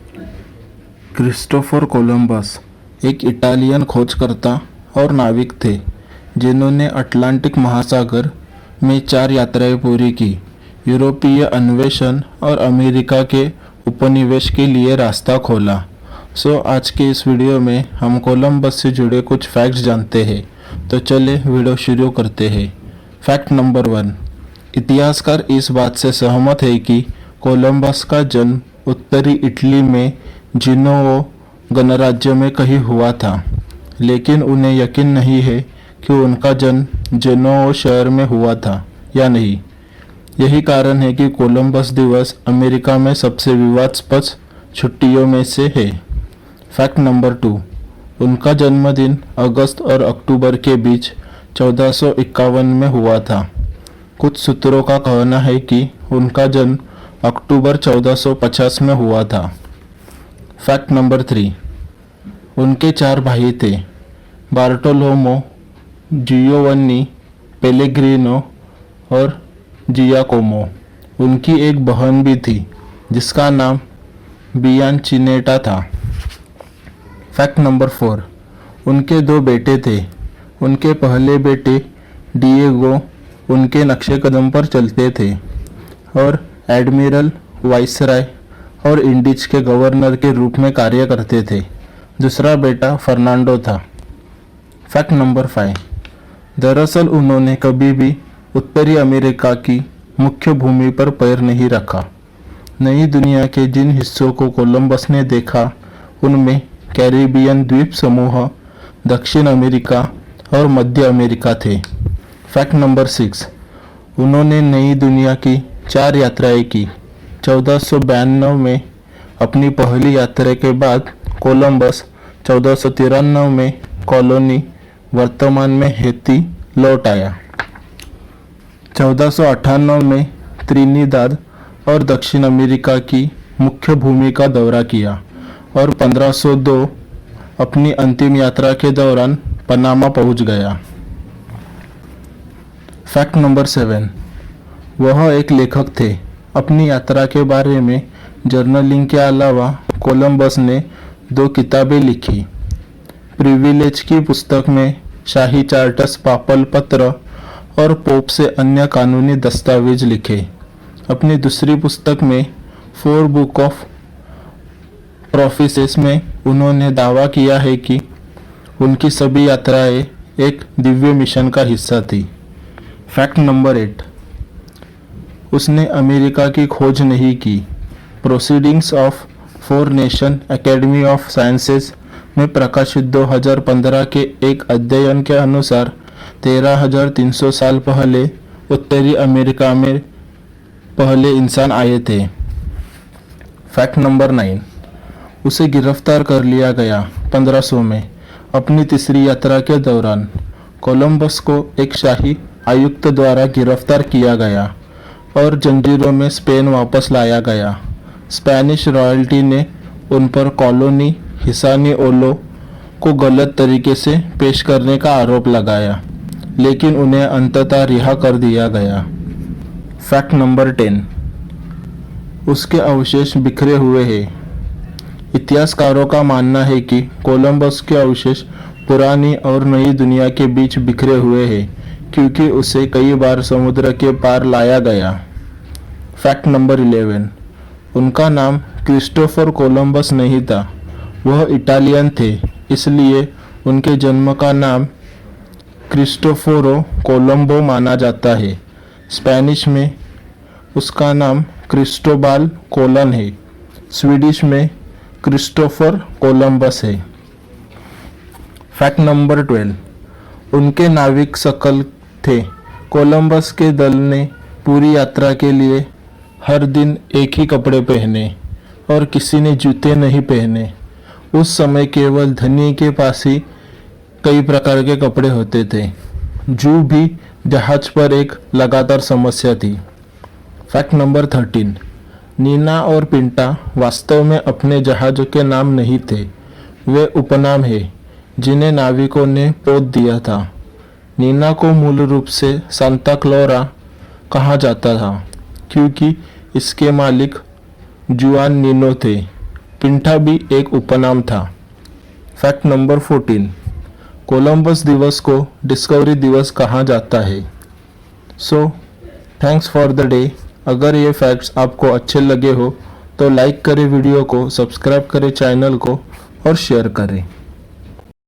Christopher Columbus एक Italian खोजकर्ता और नाविक थे जिन्होंने अटलांटिक महासागर में 4 यात्राएं पूरी की, यूरोपीय अन्वेषण और अमेरिका के उपनिवेश के लिए रास्ता खोला। आज के इस वीडियो में हम कोलंबस से जुड़े कुछ फैक्ट्स जानते हैं। तो चले वीडियो शुरू करते हैं। Fact number 1। इतिहासकार इस बात से सहमत है कि कोलंबस का जन्म उत्तरी इटली में जिनोओ गणराज्य में कहीं हुआ था, लेकिन उन्हें यकीन नहीं है कि उनका जन्म जिनोओ शहर में हुआ था या नहीं। यही कारण है कि कोलंबस दिवस अमेरिका में सबसे विवादास्पद छुट्टियों में से है। Fact number 2। उनका जन्मदिन अगस्त और अक्टूबर के बीच 1451 में हुआ था। कुछ सूत्रों का कहना है कि उनका जन्म अक्टूबर 1450 में हुआ था। Fact number 3। उनके 4 भाई थे, बार्टोलोमो, जियोवन्नी, पेलेग्रिनो और जियाकोमो। उनकी एक बहन भी थी जिसका नाम बियानचिनेटा था। Fact number 4। उनके 2 बेटे थे। उनके पहले बेटे डिएगो उनके नक्शे कदम पर चलते थे और एडमिरल, वाइसराय और इंडीज के गवर्नर के रूप में कार्य करते थे। दूसरा बेटा फर्नांडो था। Fact number 5। दरअसल उन्होंने कभी भी उत्तरी अमेरिका की मुख्य भूमि पर पैर नहीं रखा। नई दुनिया के जिन हिस्सों को कोलंबस ने देखा उनमें कैरिबियन द्वीप समूह, दक्षिण अमेरिका और मध्य अमेरिका थे। Fact number 6। उन्होंने नई दुनिया की 4 यात्राएं की। 1492 में अपनी पहली यात्रा के बाद कोलंबस 1493 में कॉलोनी वर्तमान में हैती लौट आया। 1498 में त्रिनिदाद और दक्षिण अमेरिका की मुख्य भूमि का दौरा किया और 1502 अपनी अंतिम यात्रा के दौरान पनामा पहुंच गया। Fact number 7। वह एक लेखक थे। अपनी यात्रा के बारे में जर्नलिंग के अलावा कोलंबस ने 2 किताबें लिखी। प्रिविलेज की पुस्तक में शाही चार्टर्स, पापल पत्र और पोप से अन्य कानूनी दस्तावेज लिखे। अपनी दूसरी पुस्तक में 4 बुक ऑफ प्रोफेसेस में उन्होंने दावा किया है कि उनकी सभी यात्राएं एक दिव्य मिशन का हिस्सा थी। Fact number 8। उसने अमेरिका की खोज नहीं की। Proceedings of 4 nation academy of sciences में प्रकाशित 2015 के एक अध्ययन के अनुसार 13,300 साल पहले उत्तरी अमेरिका में पहले इंसान आए थे। Fact number 9। उसे गिरफ्तार कर लिया गया 1500 में अपनी तीसरी यात्रा के दौरान। कोलंबस को एक शाही आयुक्त द्वारा गिरफ्तार किया गया और जंजीरों में स्पेन वापस लाया गया। स्पेनिश रॉयल्टी ने उन पर कॉलोनी हिसानिओलो को गलत तरीके से पेश करने का आरोप लगाया, लेकिन उन्हें अंततः रिहा कर दिया गया। Fact number 10। उसके अवशेष बिखरे हुए हैं। इतिहासकारों का मानना है कि कोलंबस के अवशेष पुरानी और नई दुनिया के बीच बिखरे हुए हैं क्योंकि उसे कई बार समुद्र के पार लाया गया। Fact number 11। उनका नाम क्रिस्टोफर कोलंबस नहीं था, वह इटालियन थे, इसलिए उनके जन्म का नाम क्रिस्टोफोरो कोलंबो माना जाता है। स्पेनिश में उसका नाम क्रिस्टोबाल कोलन है। स्वीडिश में क्रिस्टोफर कोलंबस है। Fact number 12। उनके नाविक सकल थे। कोलंबस के दल ने पूरी यात्रा के लिए हर दिन एक ही कपड़े पहने और किसी ने जूते नहीं पहने। उस समय केवल धनी के पास ही कई प्रकार के कपड़े होते थे। जूं भी जहाज पर एक लगातार समस्या थी। Fact number 13। नीना और पिंटा वास्तव में अपने जहाज़ों के नाम नहीं थे, वे उपनाम हैं जिन्हें नाविकों ने पोत दिया था। नीना को मूल रूप से सांता क्लोरा कहा जाता था क्योंकि इसके मालिक जुआन नीनो थे पिंठा भी एक उपनाम था। फैक्ट नंबर 14, कोलंबस दिवस को डिस्कवरी दिवस कहा जाता है। So thanks for the day. अगर ये फैक्ट्स आपको अच्छे लगे हो तो लाइक करें वीडियो को, सब्सक्राइब करें चैनल को और शेयर करें।